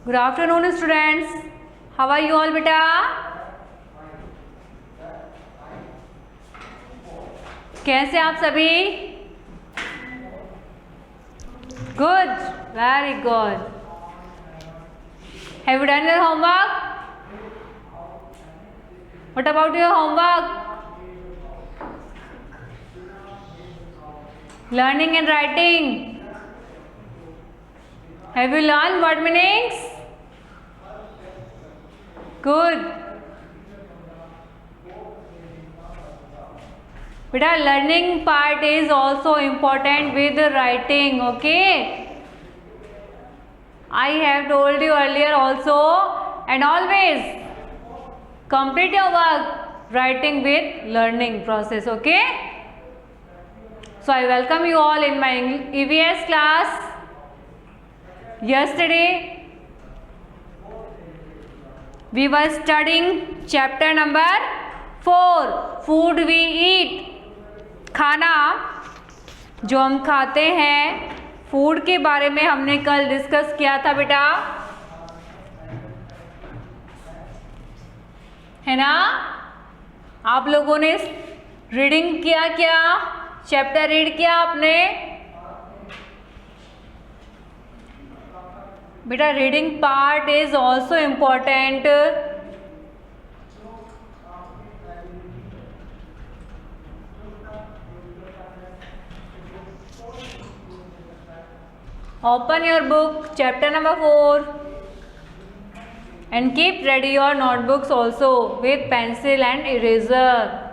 Good afternoon students. How are you all beta? कैसे आप सभी? Good, very good. Have you done your homework? What about your homework? Learning and writing. Have you learned word meanings? Good. Beta, learning part is also important with writing, okay? I have told you earlier also, and always complete your work writing with learning process, okay? So I welcome you all in my EVS class. Yesterday we were studying chapter number 4, food we eat. खाना जो हम खाते हैं, food के बारे में हमने कल डिस्कस किया था बेटा, है ना? आप लोगों ने रीडिंग किया क्या? चैप्टर रीड किया आपने? बेटा reading part is also important. Open your book, chapter number 4, and keep ready your notebooks also with pencil and eraser.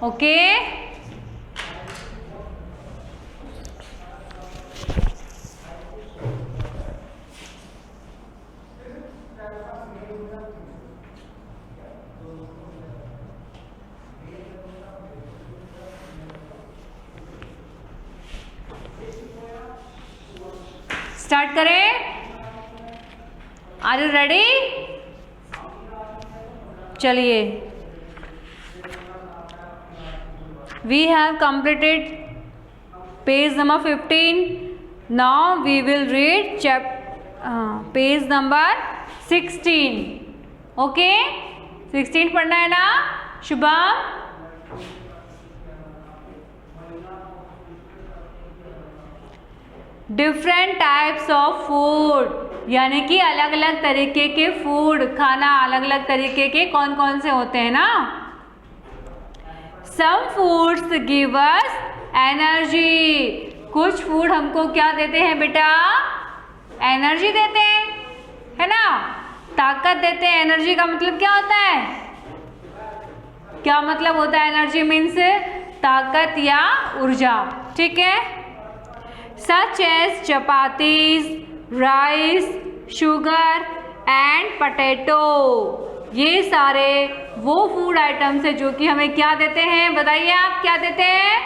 Okay? Start करें? Are you ready? चलिए, we have completed page number 15. Now we will read page number 16. Okay, 16 पढ़ना है ना Shubham? Different types of food, यानी कि अलग अलग तरीके के फूड, खाना अलग अलग तरीके के कौन कौन से होते हैं ना. Some foods give us energy. कुछ फूड हमको क्या देते हैं बेटा? एनर्जी देते हैं, है ना? ताकत देते हैं. एनर्जी का मतलब क्या होता है? क्या मतलब होता है एनर्जी? मीन्स ताकत या ऊर्जा. ठीक है. Such as chapatis, rice, sugar and potato. ये सारे वो फूड आइटम्स है जो कि हमें क्या देते हैं? बताइए आप क्या देते हैं?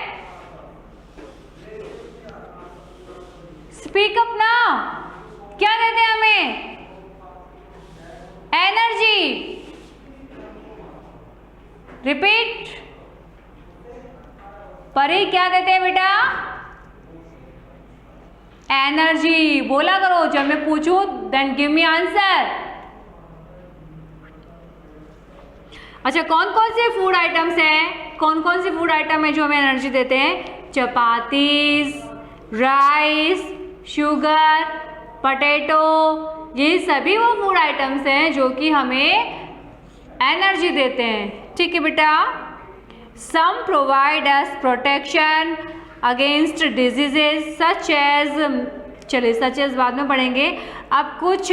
स्पीक अप ना. क्या देते हैं हमें? एनर्जी. रिपीट. परी क्या देते हैं बेटा? एनर्जी. बोला करो जब मैं पूछूं, देन गिव मी आंसर. अच्छा, कौन कौन से फूड आइटम्स हैं? कौन कौन से फूड आइटम है जो हमें एनर्जी देते हैं? चपातीज, राइस, शुगर, पोटैटो, ये सभी वो फूड आइटम्स हैं जो कि हमें एनर्जी देते हैं. ठीक है बेटा. Some provide us protection against diseases such as. चलिए, सच एज बाद में पढ़ेंगे. अब कुछ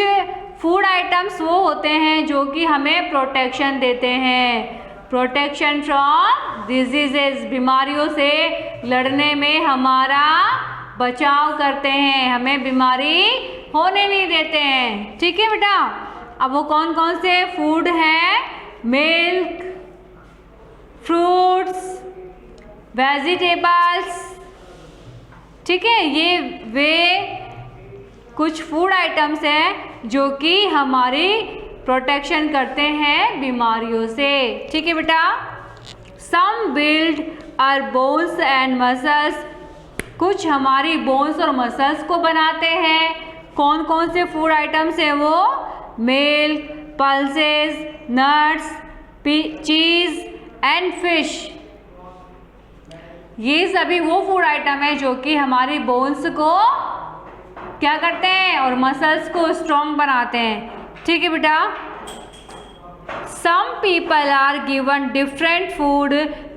फूड आइटम्स वो होते हैं जो कि हमें प्रोटेक्शन देते हैं. प्रोटेक्शन फ्रॉम डिजीजेज, बीमारियों से लड़ने में हमारा बचाव करते हैं, हमें बीमारी होने नहीं देते हैं. ठीक है बेटा. अब वो कौन कौन से फूड हैं? Milk, fruits, vegetables. ठीक है, ये वे कुछ फूड आइटम्स हैं जो कि हमारी प्रोटेक्शन करते हैं बीमारियों से. ठीक है बेटा. Some build our bones and muscles, कुछ हमारी बोन्स और मसल्स को बनाते हैं। कौन कौन से फूड आइटम्स हैं वो? मिल्क, पल्सेस, नट्स, चीज एंड फिश। ये सभी वो फूड आइटम है जो कि हमारी बोन्स को क्या करते हैं और मसल्स को स्ट्रॉन्ग बनाते हैं। ठीक है बेटा। Some people are given different food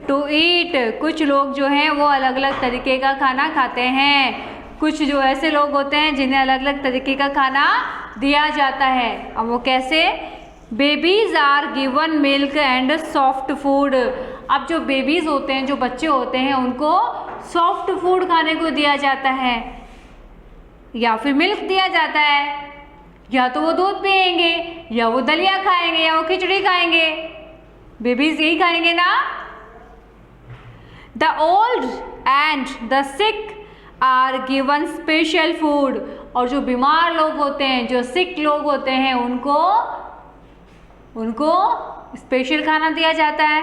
to eat, कुछ लोग जो हैं वो अलग अलग तरीके का खाना खाते हैं। कुछ जो ऐसे लोग होते हैं जिन्हें अलग अलग तरीके का खाना दिया जाता है। अब वो कैसे? Babies are given milk and soft food. अब जो बेबीज होते हैं, जो बच्चे होते हैं, उनको सॉफ्ट फूड खाने को दिया जाता है या फिर मिल्क दिया जाता है। या तो वो दूध पिएंगे, या वो दलिया खाएंगे, या वो खिचड़ी खाएंगे। बेबीज यही खाएंगे ना। The old and the sick are given special food, और जो बीमार लोग होते हैं, जो सिक लोग होते हैं, उनको स्पेशल खाना दिया जाता है।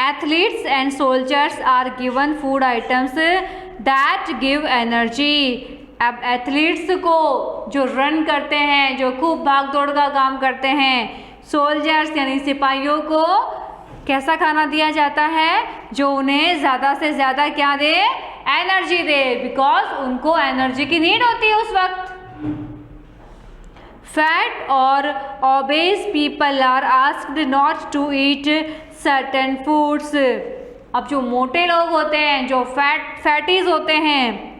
Athletes and soldiers are given food items that give energy. अब एथलीट्स को, जो रन करते हैं, जो खूब भाग दौड़ का काम करते हैं, सोल्जर्स यानी सिपाहियों को कैसा खाना दिया जाता है? जो उन्हें ज़्यादा से ज़्यादा क्या दे? एनर्जी दे, बिकॉज उनको एनर्जी की नीड होती है उस वक्त। फैट और obese people are asked not to eat certain foods. अब जो मोटे लोग होते हैं, जो फैटीज होते हैं,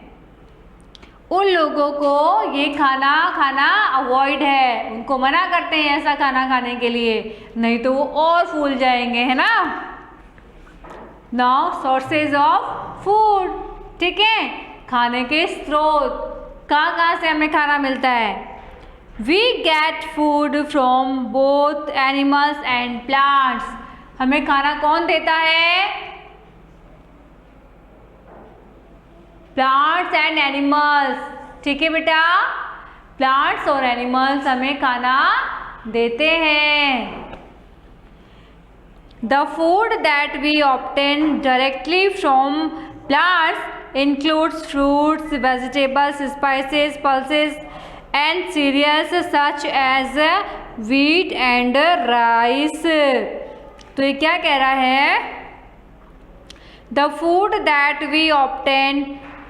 उन लोगों को ये खाना खाना अवॉइड है, उनको मना करते हैं ऐसा खाना खाने के लिए, नहीं तो वो और फूल जाएंगे, है ना। नाउ सोर्सेज ऑफ फूड, ठीक है, खाने के स्रोत कहाँ से हमें खाना मिलता है? We get food from both animals and plants. हमें खाना कौन देता है? Plants and animals. ठीक है बेटा, प्लांट्स और एनिमल्स हमें खाना देते हैं। The food that we obtain directly from plants includes fruits, vegetables, spices, pulses and cereals such as wheat and rice. तो ये क्या कह रहा है? The food that we obtain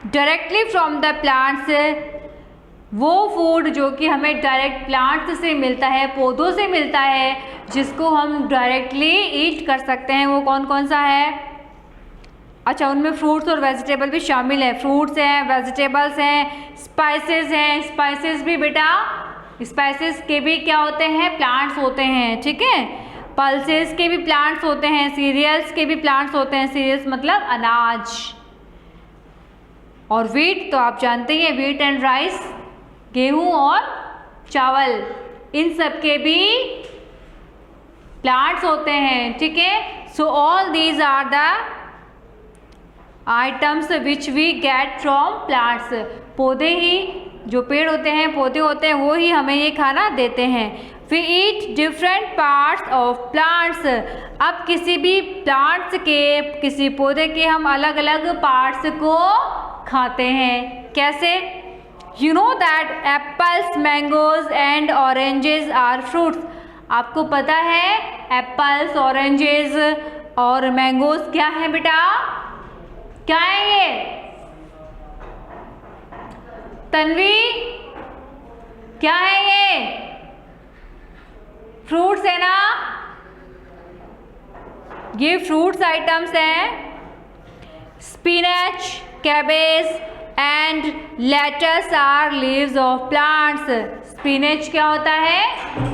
directly from the plants, वो फूड जो कि हमें डायरेक्ट प्लांट्स से मिलता है, पौधों से मिलता है, जिसको हम डायरेक्टली ईट कर सकते हैं, वो कौन कौन सा है? अच्छा, उनमें फ्रूट्स और वेजिटेबल भी शामिल है। फ्रूट्स हैं, वेजिटेबल्स हैं, स्पाइसेस हैं। स्पाइसेस भी बेटा, स्पाइसेस के भी क्या होते हैं? प्लांट्स होते हैं। ठीक है, पल्सेस के भी प्लांट्स होते हैं, सीरियल्स के भी प्लांट्स होते हैं। सीरियल्स मतलब अनाज। और व्हीट तो आप जानते हैं, व्हीट एंड राइस, गेहूं और चावल, इन सब के भी प्लांट्स होते हैं। ठीक है, so all these are the items which we get from plants. पौधे ही, जो पेड़ होते हैं, पौधे होते हैं, वो ही हमें ये खाना देते हैं। We eat different parts of plants. अब किसी भी प्लांट्स के, किसी पौधे के हम अलग अलग पार्ट्स को खाते हैं। कैसे? You know that apples, mangoes and oranges are fruits. आपको पता है एप्पल्स, ऑरेंजेस और मैंगोज क्या है बेटा? क्या है ये? तन्वी, क्या है ये? फ्रूट्स है ना? ये फ्रूट्स आइटम्स हैं। Spinach, cabbage and lettuce are leaves of plants. Spinach क्या होता है?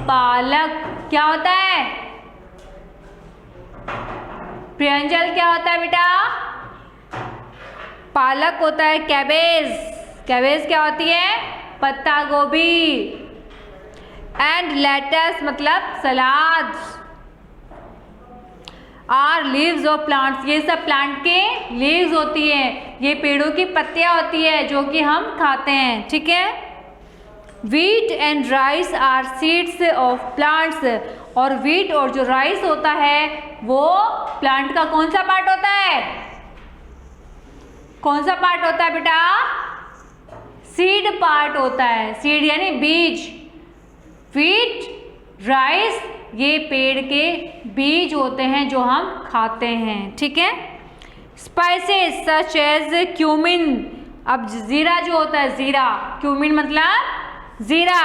पालक। क्या होता है? ब्रिंजल क्या होता है बेटा? पालक होता है। कैबेज, कैबेज क्या होती है? पत्ता गोभी। एंड लेटस मतलब सलाद। आर लीव्स ऑफ प्लांट्स, ये सब प्लांट के लीव्स होती है, ये पेड़ों की पत्तियां होती है जो कि हम खाते हैं। ठीक है, wheat and rice are seeds of plants. और वीट और जो राइस होता है वो प्लांट का कौन सा पार्ट होता है? कौन सा पार्ट होता है बेटा? सीड पार्ट होता है। सीड यानी बीज। वीट, राइस ये पेड़ के बीज होते हैं जो हम खाते हैं। ठीक है। Spices such as cumin. अब जीरा जो होता है, जीरा, क्यूमिन मतलब जीरा,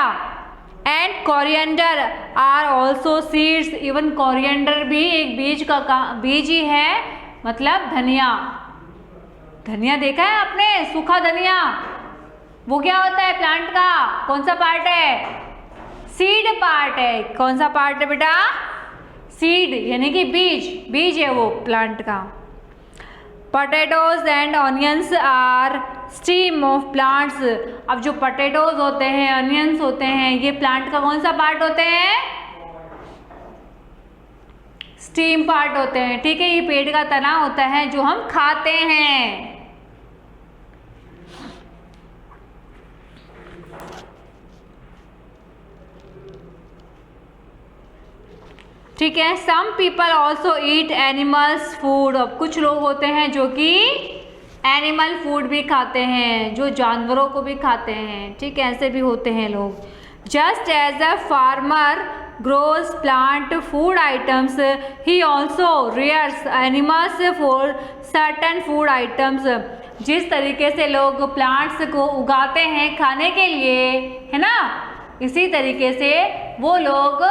and coriander are also seeds. Even coriander भी एक बीज ही है, मतलब धनिया। धनिया देखा है आपने? सूखा धनिया, वो क्या होता है प्लांट का? कौन सा पार्ट है? सीड पार्ट है। कौन सा पार्ट है बेटा? सीड यानी कि बीज है वो प्लांट का। Potatoes and onions are stem of plants. अब जो पोटैटोज होते हैं, ऑनियंस होते हैं, ये प्लांट का कौन सा पार्ट होते हैं? स्टीम पार्ट होते हैं। ठीक है। ये पेड़ का तना होता है जो हम खाते हैं। ठीक है। Some people also eat animals food. अब कुछ लोग होते हैं जो कि एनिमल फूड भी खाते हैं, जो जानवरों को भी खाते हैं। ठीक है, ऐसे भी होते हैं लोग। Just as a farmer grows plant food items, he also rears animals for certain food items. जिस तरीके से लोग प्लांट्स को उगाते हैं खाने के लिए, है ना, इसी तरीके से वो लोग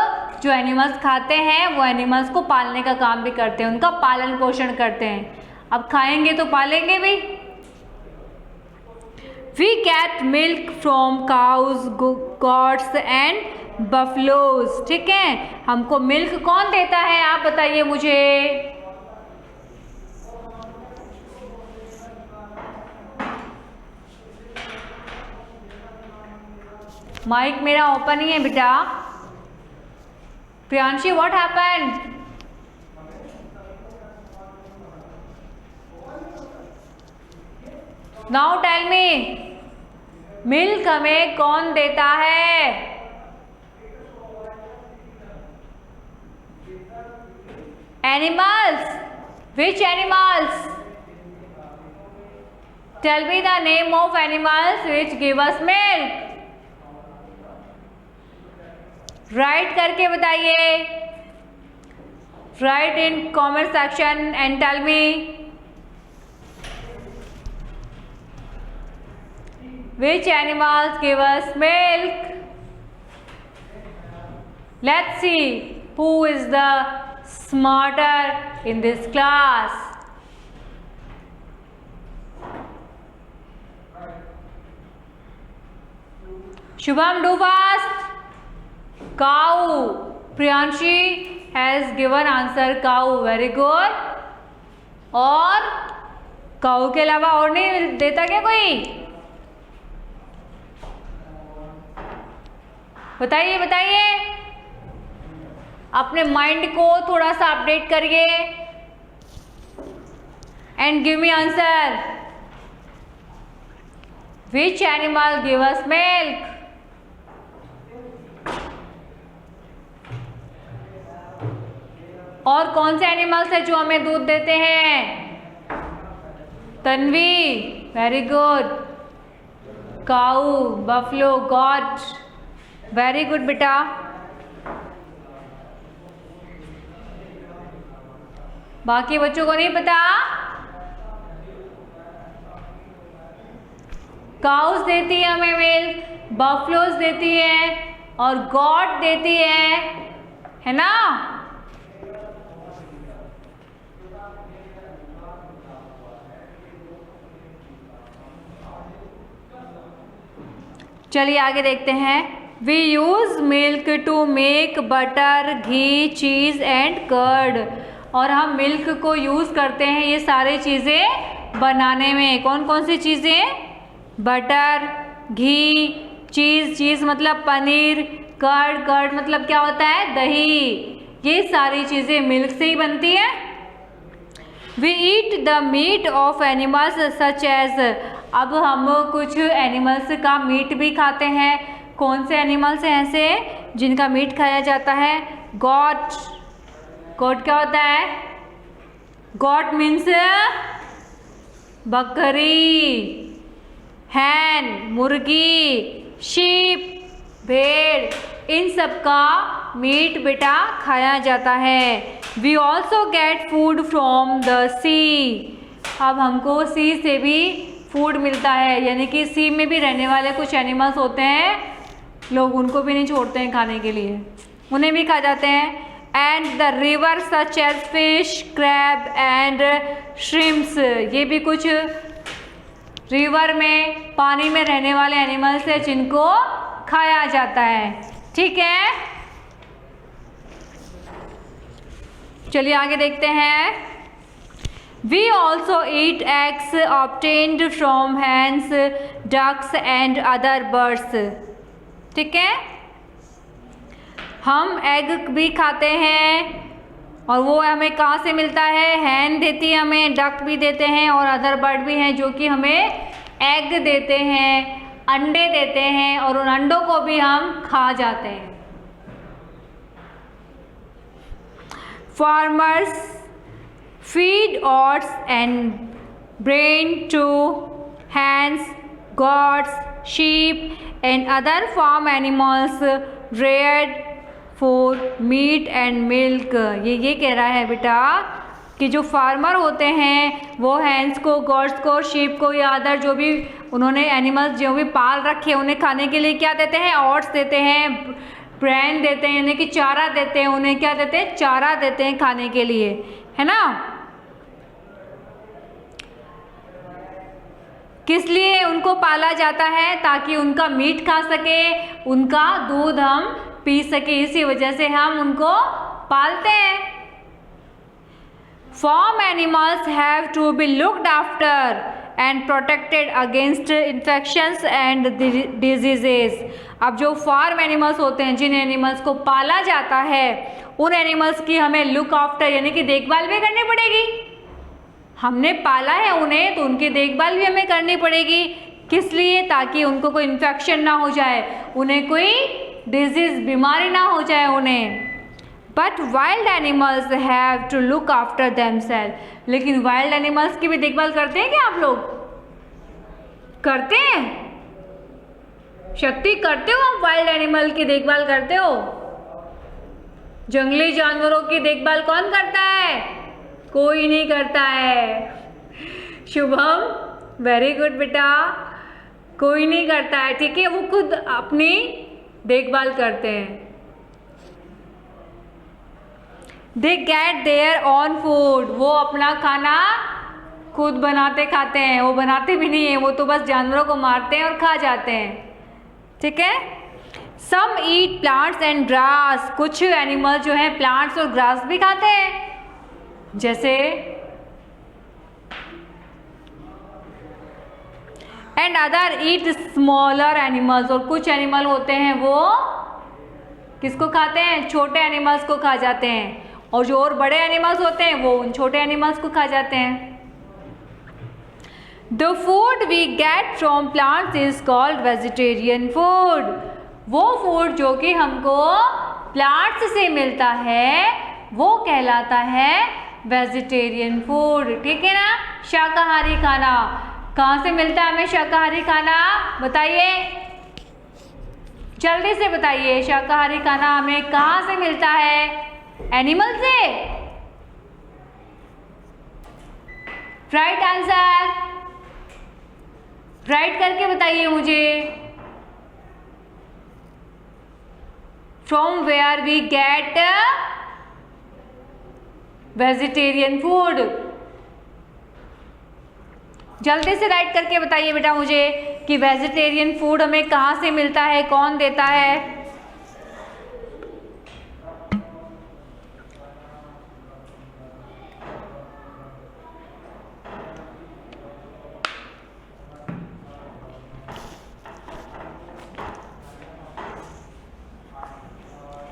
जो एनिमल्स खाते हैं वो एनिमल्स को पालने का काम भी करते हैं, उनका पालन पोषण करते हैं। अब खाएंगे तो पालेंगे भी। We get milk from cows, goats and buffaloes। ठीक है। हमको मिल्क कौन देता है, आप बताइए मुझे। माइक मेरा ओपन ही है बेटा। Priyanshi, what happened? Now tell me, milk हमें कौन देता है? Animals. Which animals? Tell me the name of animals which give us milk. Write करके बताइए। Write in comment section and tell me which animals give us milk. Let's see who is the smarter in this class. Shubham, do fast. Cow. Priyanshi has given answer cow. Very good. और cow के अलावा और नहीं देता क्या कोई? बताइए बताइए। अपने माइंड को थोड़ा सा अपडेट करिए and give me answer. Which animal give us milk? और कौन से एनिमल्स है जो हमें दूध देते हैं? Tanvi, very good. Cow, buffalo, goat, very good बेटा। बाकी बच्चों को नहीं पता? काउस देती है हमें मिल्क, बफलोज देती है और गॉट देती है ना। चलिए आगे देखते हैं। We use milk to make butter, ghee, cheese and curd. और हम मिल्क को यूज़ करते हैं ये सारी चीज़ें बनाने में। कौन कौन सी चीज़ें? बटर, घी, चीज़ मतलब पनीर, कर्ड मतलब क्या होता है? दही। ये सारी चीज़ें मिल्क से ही बनती है। We eat the meat of animals such as। अब हम कुछ एनिमल्स का मीट भी खाते हैं। कौन से एनिमल्स हैं ऐसे जिनका मीट खाया जाता है? गॉट। गॉट क्या होता है? गॉट मीन्स बकरी, हैन मुर्गी, शीप भेड़, इन सब का मीट बेटा खाया जाता है। We also get food from the sea. अब हमको सी से भी फूड मिलता है, यानी कि सी में भी रहने वाले कुछ एनिमल्स होते हैं, लोग उनको भी नहीं छोड़ते हैं खाने के लिए, उन्हें भी खा जाते हैं। And the river such as fish, crab and shrimps, ये भी कुछ रिवर में, पानी में रहने वाले एनिमल्स है जिनको खाया जाता है। ठीक है, चलिए आगे देखते हैं। We also eat eggs obtained from hens, ducks and other birds. ठीक है, हम एग भी खाते हैं और वो हमें कहाँ से मिलता है? हैन देती है हमें, डक भी देते हैं और अदर बर्ड भी हैं जो कि हमें एग देते हैं, अंडे देते हैं और उन अंडों को भी हम खा जाते हैं। Farmers feed oats and grain to hens, goats, sheep and other farm animals reared for meat and milk. ये कह रहा है बेटा कि जो फार्मर होते हैं वो हैंस को, गॉड्स को, शीप को या अदर जो भी उन्होंने एनिमल्स जो भी पाल रखे हैं उन्हें खाने के लिए क्या देते हैं? ओट्स देते हैं, ब्रेन देते हैं, यानी कि चारा देते हैं। उन्हें क्या देते हैं? चारा देते हैं खाने के लिए, है ना। किस लिए उनको पाला जाता है? ताकि उनका मीट खा सके, उनका दूध हम पी सके, इसी वजह से हम उनको पालते हैं। Farm animals have to be looked after and protected against infections and diseases. अब जो फार्म एनिमल्स होते हैं, जिन एनिमल्स को पाला जाता है, उन एनिमल्स की हमें लुक आफ्टर यानी कि देखभाल भी करनी पड़ेगी। हमने पाला है उन्हें तो उनकी देखभाल भी हमें करनी पड़ेगी। किस लिए? ताकि उनको कोई इन्फेक्शन ना हो जाए, उन्हें कोई डिजीज बीमारी ना हो जाए उन्हें। But wild animals have to look after themself. लेकिन वाइल्ड एनिमल्स की भी देखभाल करते हैं क्या आप लोग? करते हैं? शक्ति, करते हो आप? वाइल्ड एनिमल की देखभाल करते हो? जंगली जानवरों की देखभाल कौन करता है? कोई नहीं करता है। शुभम, वेरी गुड बेटा, कोई नहीं करता है। ठीक है, वो खुद अपनी देखभाल करते हैं। They get their own food, वो अपना खाना खुद बनाते खाते हैं। वो बनाते भी नहीं है, वो तो बस जानवरों को मारते हैं और खा जाते हैं। ठीक है, सम ईट प्लांट्स एंड ग्रास, कुछ एनिमल जो है प्लांट्स और ग्रास भी खाते हैं, जैसे and other eat smaller animals, और कुछ एनिमल होते हैं वो किसको खाते हैं? छोटे एनिमल्स को खा जाते हैं। और जो और बड़े एनिमल्स होते हैं वो उन छोटे एनिमल्स को खा जाते हैं। The food we get from plants is called vegetarian food. वो फूड जो कि हमको प्लांट्स से मिलता है वो कहलाता है वेजिटेरियन फूड। ठीक है ना, शाकाहारी खाना। कहाँ से मिलता है हमें शाकाहारी खाना? बताइए, जल्दी से बताइए, शाकाहारी खाना हमें कहाँ से मिलता है? एनिमल से? राइट आंसर, राइट करके बताइए मुझे। From where we get vegetarian food. जल्दी से राइट करके बताइए बेटा मुझे कि वेजिटेरियन फूड हमें कहाँ से मिलता है, कौन देता है?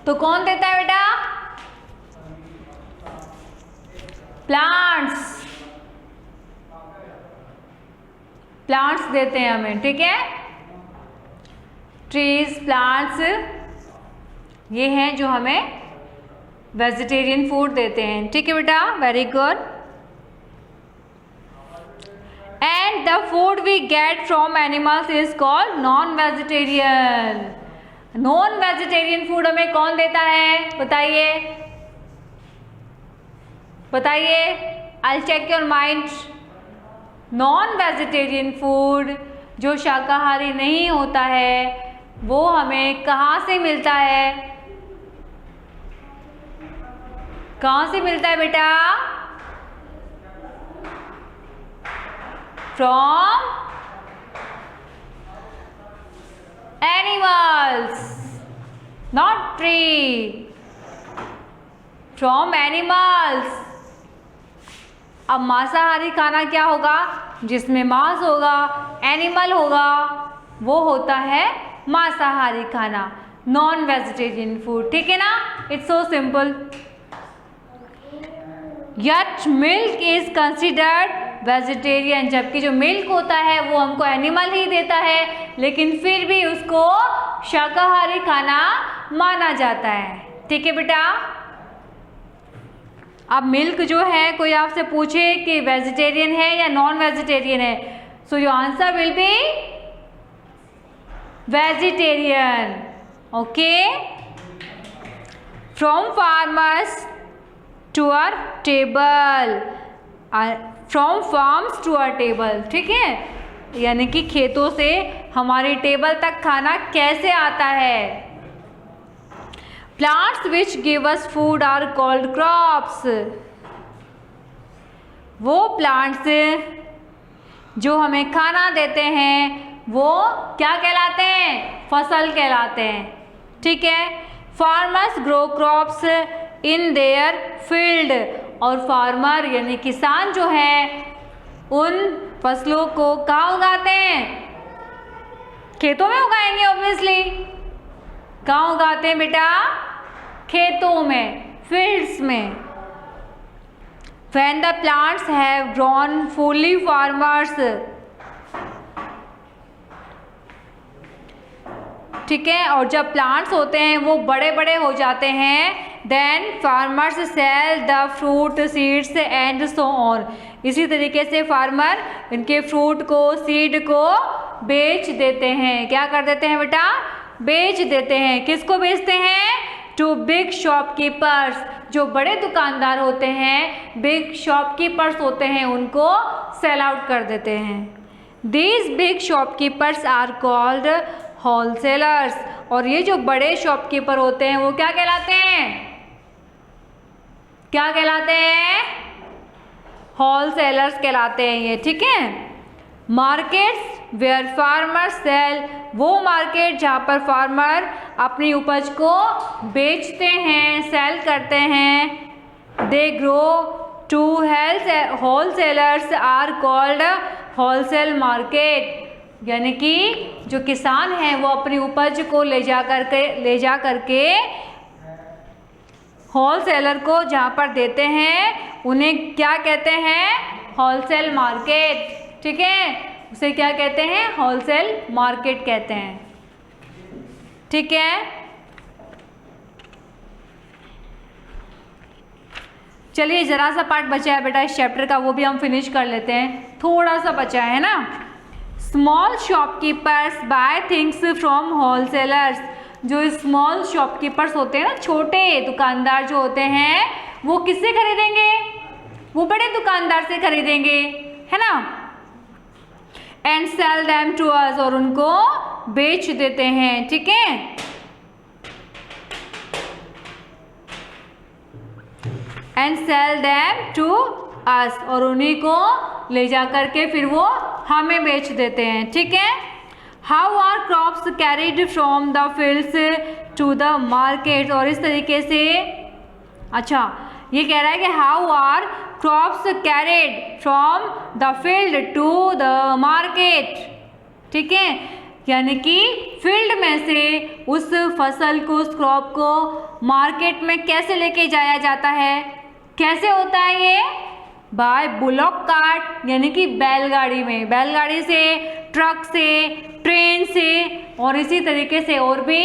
तो कौन देता है बेटा? प्लांट्स, प्लांट्स देते हैं हमें। ठीक है, ट्रीज, प्लांट्स, ये हैं जो हमें वेजिटेरियन फूड देते हैं। ठीक है बेटा, very good. And the food we get from animals is called non vegetarian. Non vegetarian food हमें कौन देता है, बताइए बताइए, I check your mind. Non vegetarian food जो शाकाहारी नहीं होता है वो हमें कहाँ से मिलता है, कहाँ से मिलता है बेटा? From animals, not tree, from animals. अब मांसाहारी खाना क्या होगा? जिसमें मांस होगा, एनिमल होगा, वो होता है मांसाहारी खाना, नॉन वेजिटेरियन फूड। ठीक है ना, it's so simple. Yet milk is considered vegetarian, जबकि जो मिल्क होता है वो हमको एनिमल ही देता है, लेकिन फिर भी उसको शाकाहारी खाना माना जाता है। ठीक है बेटा, अब मिल्क जो है कोई आपसे पूछे कि वेजिटेरियन है या नॉन वेजिटेरियन है, so your answer will be vegetarian. Okay, from farmers to our table, from farms to our table. ठीक है, यानी कि खेतों से हमारी टेबल तक खाना कैसे आता है। Plants which give us food are called crops. वो प्लांट्स जो हमें खाना देते हैं वो क्या कहलाते हैं? फसल कहलाते हैं। ठीक है, farmers grow crops in their field, और फार्मर यानी किसान जो है उन फसलों को कहाँ उगाते हैं? खेतों में उगाएंगे ऑब्वियसली। कहाँ उगाते हैं बेटा? खेतों में, फील्ड्स में। When the plants have grown fully, farmers, ठीक है, और जब प्लांट्स होते हैं वो बड़े बड़े हो जाते हैं, then farmers sell the fruit, seeds and so on. इसी तरीके से फार्मर इनके फ्रूट को, सीड को बेच देते हैं। क्या कर देते हैं बेटा? बेच देते हैं। किसको बेचते हैं? टू बिग शॉपकीपर्स, जो बड़े दुकानदार होते हैं, बिग शॉपकीपर्स होते हैं, उनको सेल आउट कर देते हैं। These big shopkeepers are called wholesalers, और ये जो बड़े शॉपकीपर होते हैं वो क्या कहलाते हैं? क्या कहलाते हैं? होलसेलर्स कहलाते हैं ये। ठीक है, मार्केट्स वेयर फार्मर सेल, वो मार्केट जहाँ पर फार्मर अपनी उपज को बेचते हैं, सेल करते हैं। They grow to wholesalers are called wholesale market, यानी कि जो किसान हैं वो अपनी उपज को ले जा करके होलसेलर को जहाँ पर देते हैं उन्हें क्या कहते हैं? Wholesale market. ठीक है, उसे क्या कहते हैं? होलसेल मार्केट कहते हैं। ठीक है, चलिए जरा सा पार्ट बचा है बेटा इस चैप्टर का, वो भी हम फिनिश कर लेते हैं। थोड़ा सा बचा है ना। Small shopkeepers buy things from wholesalers, जो स्मॉल शॉपकीपर्स होते हैं ना, छोटे दुकानदार जो होते हैं, वो किससे खरीदेंगे? वो बड़े दुकानदार से खरीदेंगे, है ना। And sell them to us, और उनको बेच देते हैं। ठीक है, and sell them to us, और उन्हीं को ले जा करके फिर वो हमें बेच देते हैं। ठीक है, how are crops carried from the fields to the market, और इस तरीके से, अच्छा ये कह रहा है कि how are crops carried from the field to the market. ठीक है, यानी कि फील्ड में से उस फसल को, उस क्रॉप को मार्केट में कैसे लेके जाया जाता है? कैसे होता है ये? बाय बुलॉक कार्ट, यानी कि बैलगाड़ी में, बैलगाड़ी से ट्रक से, ट्रेन से और इसी तरीके से और भी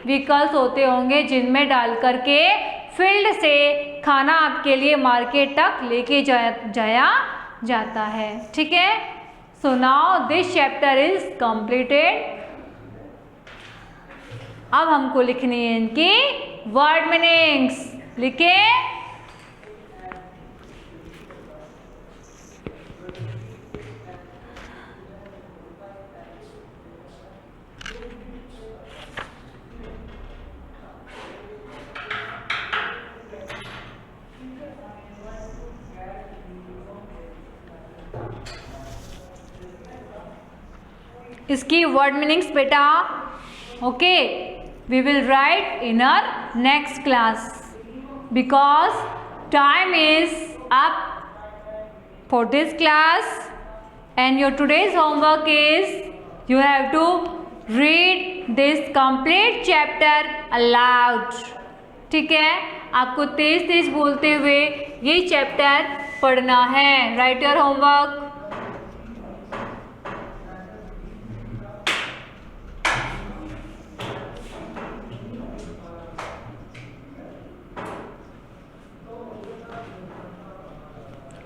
व्हीकल्स होते होंगे जिनमें डाल करके फील्ड से खाना आपके लिए मार्केट तक लेके जाया जाता है। ठीक है, so now this chapter is completed. अब हमको लिखनी है इनकी वर्ड मीनिंग्स। लिखे इसकी वर्ड मीनिंग्स बेटा। Okay, we will write in our next class because time is up for this class and your today's homework is you have to read this complete chapter aloud। ठीक है, आपको तेज तेज बोलते हुए ये चैप्टर पढ़ना है। Write your homework.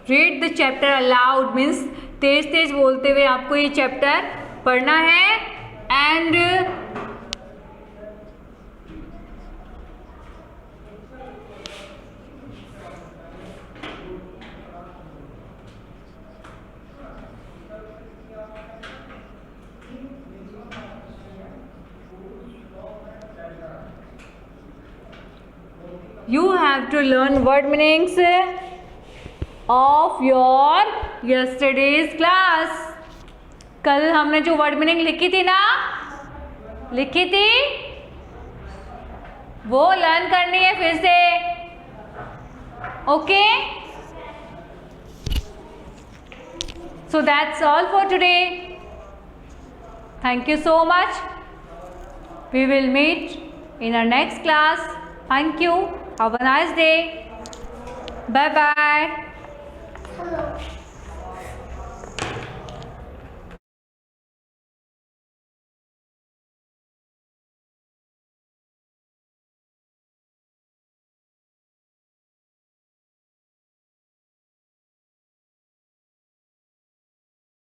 Read the chapter aloud means तेज तेज बोलते हुए आपको ये चैप्टर पढ़ना है। And you have to learn word meanings of your yesterday's class। कल हमने जो वर्ड मीनिंग लिखी थी ना, लिखी थी, वो लर्न करनी है फिर से। Okay, so that's all for today. Thank you so much. We will meet in our next class. Thank you. Have a nice day. Bye bye.